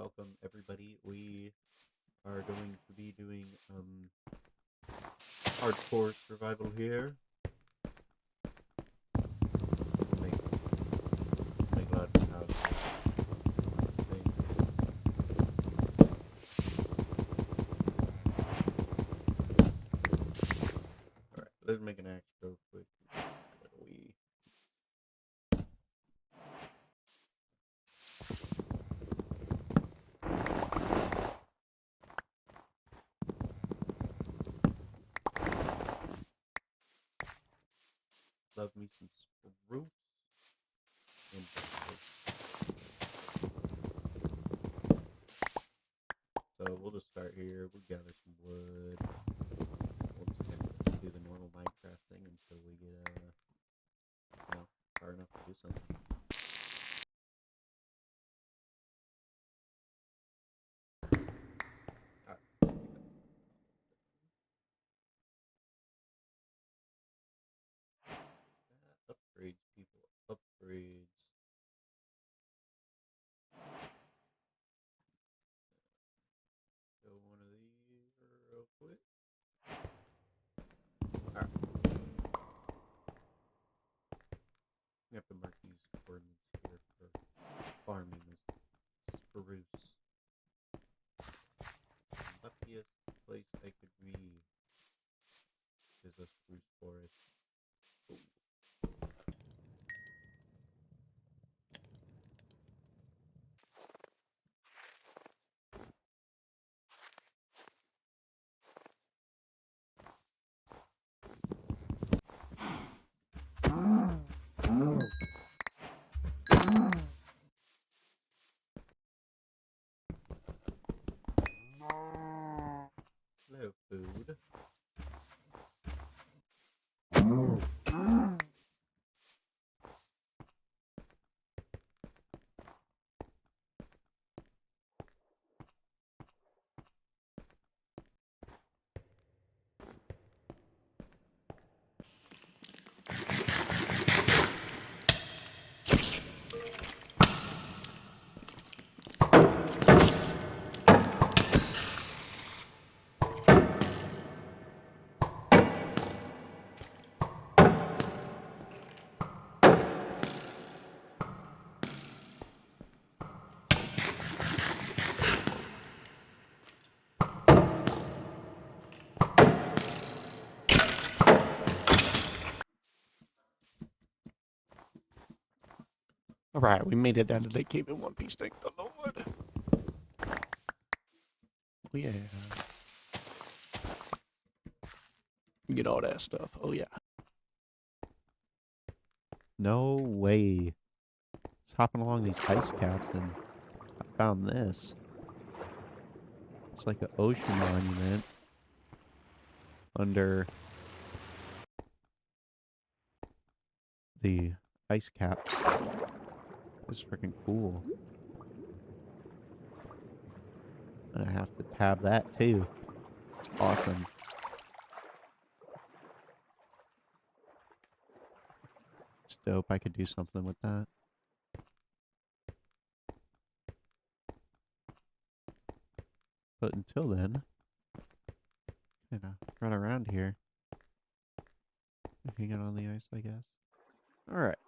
welcome everybody. We are going to be doing hardcore survival here. We'll make lots of houses. Alright, let's make an axe real quick. We love me some spruce and so we'll just start here. We'll gather some wood. We'll just kind of do the normal Minecraft thing until we get far enough to do something. Upgrades, people. Upgrades. Go one of these real quick. Alright. We have to mark these coordinates here for farming this spruce. The luckiest place I could be is a spruce forest. Ooh. Hello, food. Alright, we made it down to the cave in one piece, thank the Lord. Oh yeah. Get all that stuff. Oh yeah. No way. It's hopping along these ice caps and I found this. It's like an ocean monument under the ice caps. It's freaking cool. And I have to tab that too. It's awesome. It's dope. I could do something with that. But until then, kind of run around here. Hang out on the ice, I guess. Alright.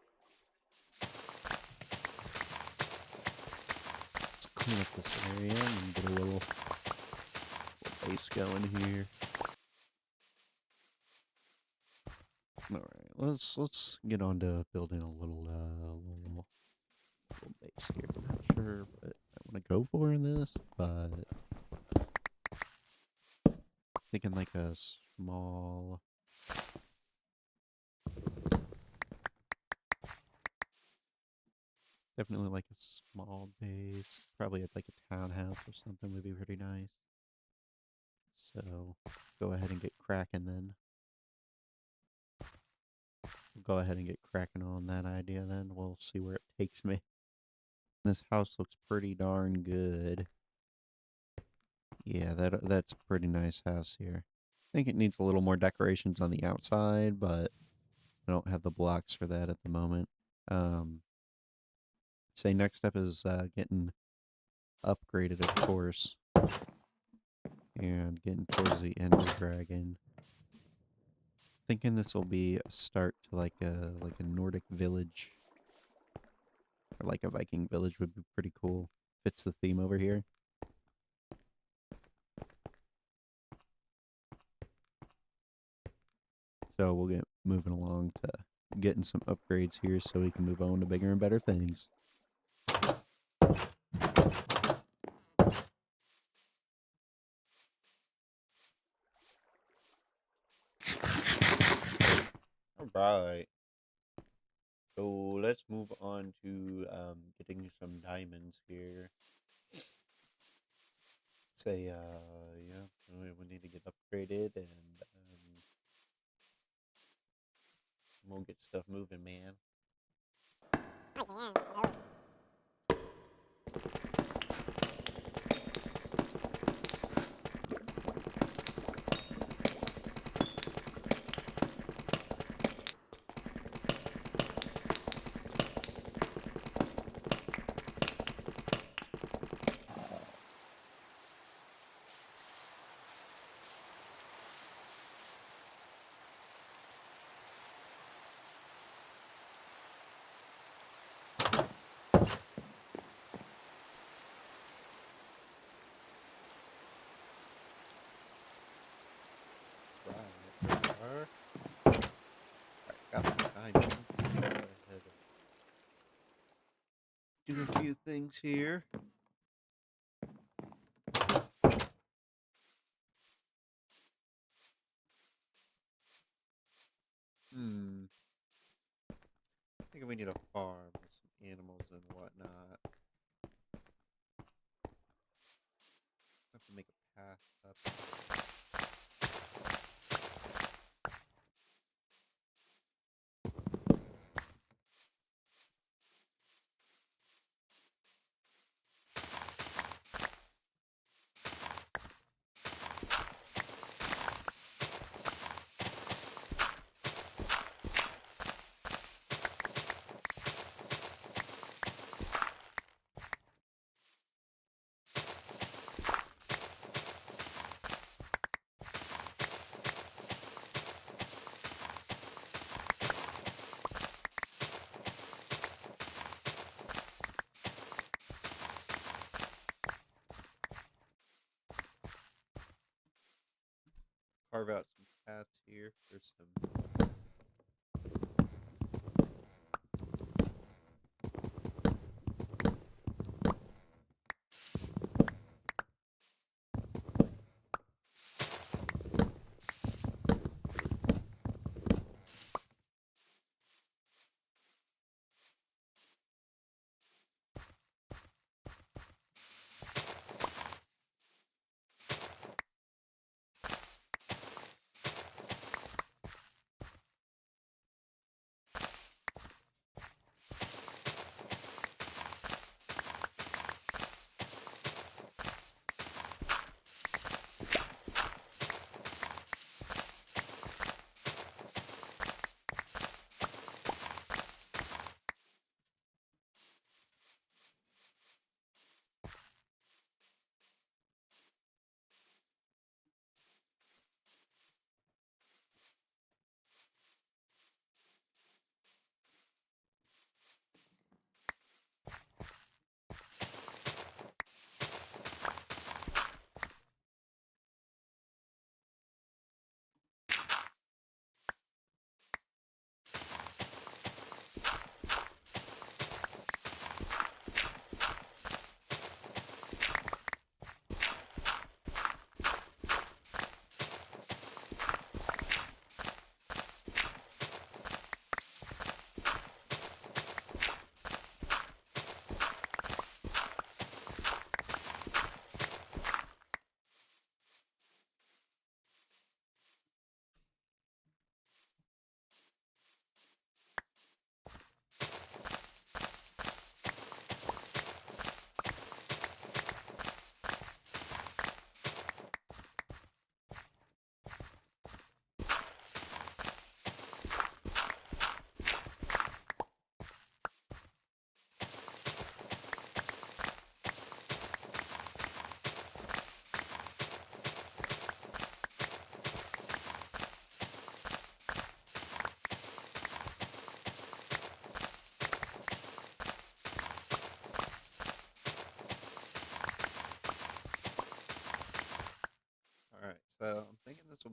Let's clean up this area and get a little base going here. Alright, let's get on to building a little base here. I'm not sure what I want to go for in this, but thinking like a small definitely like a small base. Probably like a townhouse or something would be pretty nice. So go ahead and get cracking then. We'll go ahead and get cracking on that idea then. We'll see where it takes me. This house looks pretty darn good. Yeah, that's a pretty nice house here. I think it needs a little more decorations on the outside, but I don't have the blocks for that at the moment. Say next step is getting upgraded, of course. And getting towards the end of Dragon. Thinking this will be a start to like a Nordic village. Or like a Viking village would be pretty cool. Fits the theme over here. So we'll get moving along to getting some upgrades here so we can move on to bigger and better things. Alright. So let's move on to getting some diamonds here. Say, yeah, we need to get upgraded and we'll get stuff moving, man. Right. Got the diamond. Go ahead and do a few things here. I think we need a farm with some animals and whatnot. Have to make a path up. Carve out some paths here for some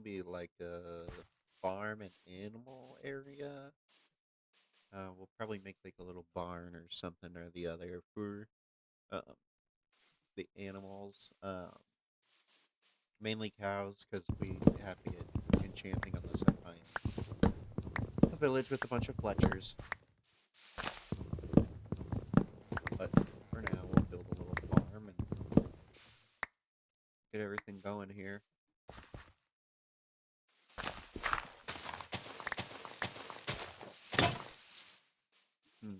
will be like a farm and animal area. We'll probably make like a little barn or something or the other for um, the animals. Mainly cows because we have to get enchanting on those. I find a village with a bunch of Fletchers, but for now we'll build a little farm and get everything going here. Hmm.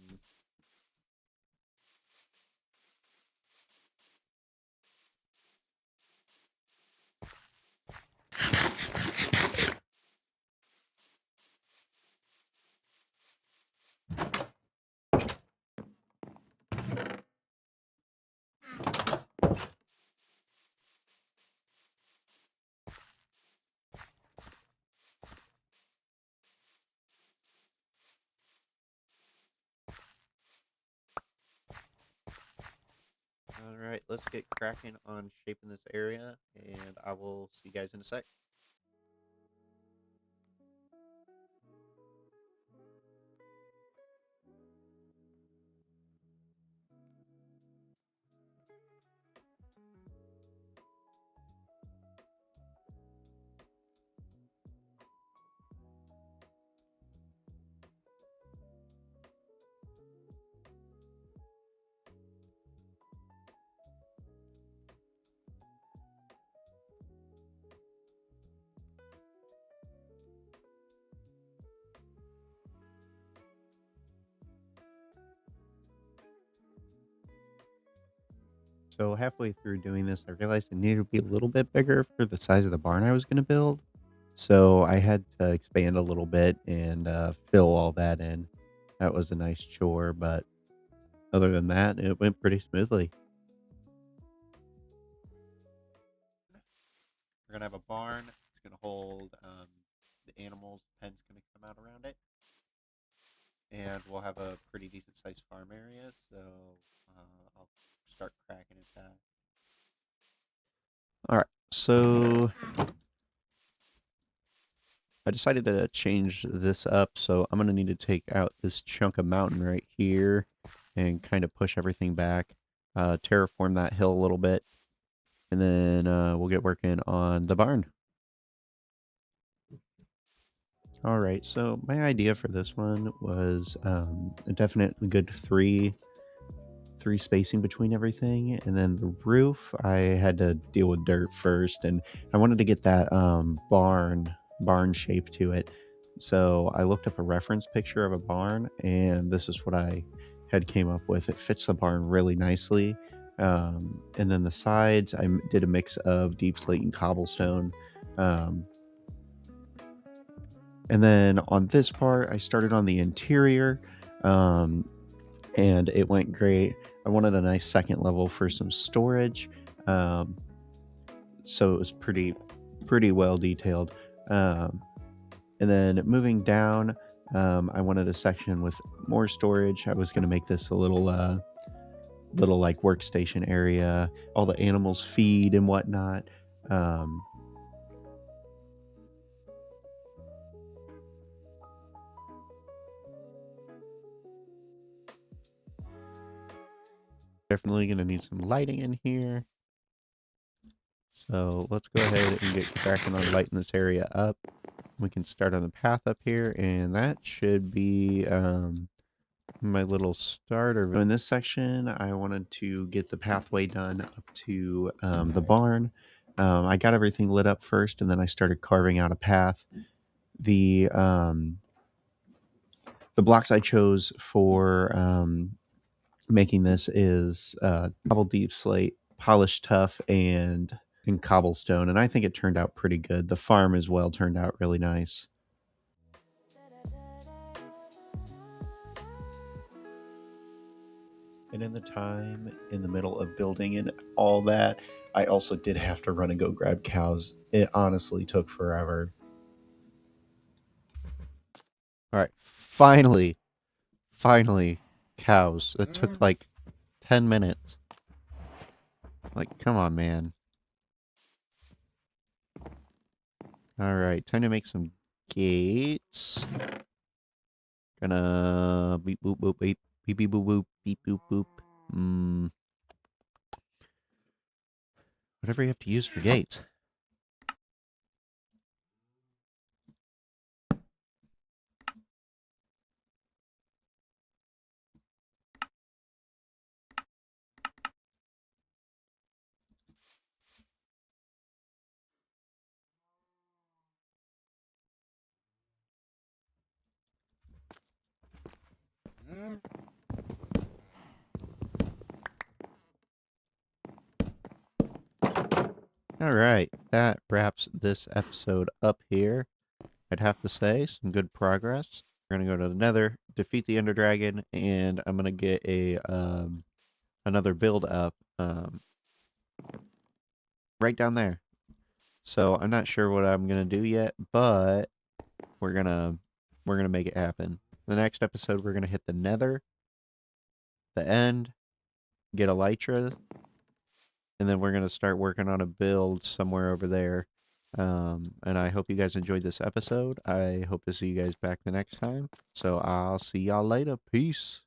All right, let's get cracking on shaping this area, and I will see you guys in a sec. So halfway through doing this, I realized it needed to be a little bit bigger for the size of the barn I was going to build. So I had to expand a little bit and fill all that in. That was a nice chore, but other than that, it went pretty smoothly. We're gonna have a barn. It's gonna hold the animals. Pen's gonna come out around it, and we'll have a pretty decent sized farm area. So I'll start cracking at that. All right. So I decided to change this up. So I'm gonna need to take out this chunk of mountain right here and kind of push everything back, terraform that hill a little bit, and then we'll get working on the barn. All right, so my idea for this one was a definite good three spacing between everything, and then the roof I had to deal with dirt first, and I wanted to get that barn shape to it. So I looked up a reference picture of a barn, and this is what I had came up with. It fits the barn really nicely. And then the sides, did a mix of deep slate and cobblestone. Um, and then on this part, I started on the interior, um, and it went great. I wanted a nice second level for some storage, um, so it was pretty well detailed. Um, and then moving down, I wanted a section with more storage. I was going to make this a little like workstation area. All the animals feed and whatnot. Um, Definitely going to need some lighting in here. So let's go ahead and get cracking on lighting this area up. We can start on the path up here, and that should be my little starter. So in this section, I wanted to get the pathway done up to the barn. I got everything lit up first, and then I started carving out a path. The um, the blocks I chose for making this is cobble deep slate, polished tough, and cobblestone, and I think it turned out pretty good. The farm as well turned out really nice. And in the time in the middle of building and all that, I also did have to run and go grab cows. It honestly took forever. All right, finally, cows. It took like 10 minutes. Like, come on, man. Alright, time to make some gates. Gonna beep boop boop beep beep beep boop boop beep boop boop. Whatever you have to use for gates. Alright, that wraps this episode up here. I'd have to say, some good progress. We're gonna go to the Nether, defeat the Ender Dragon, and I'm gonna get a another build up right down there. So I'm not sure what I'm gonna do yet, but we're gonna make it happen. The next episode we're gonna hit the Nether, the end, get Elytra, and then we're gonna start working on a build somewhere over there. And I hope you guys enjoyed this episode. I hope to see you guys back the next time. So I'll see y'all later. Peace.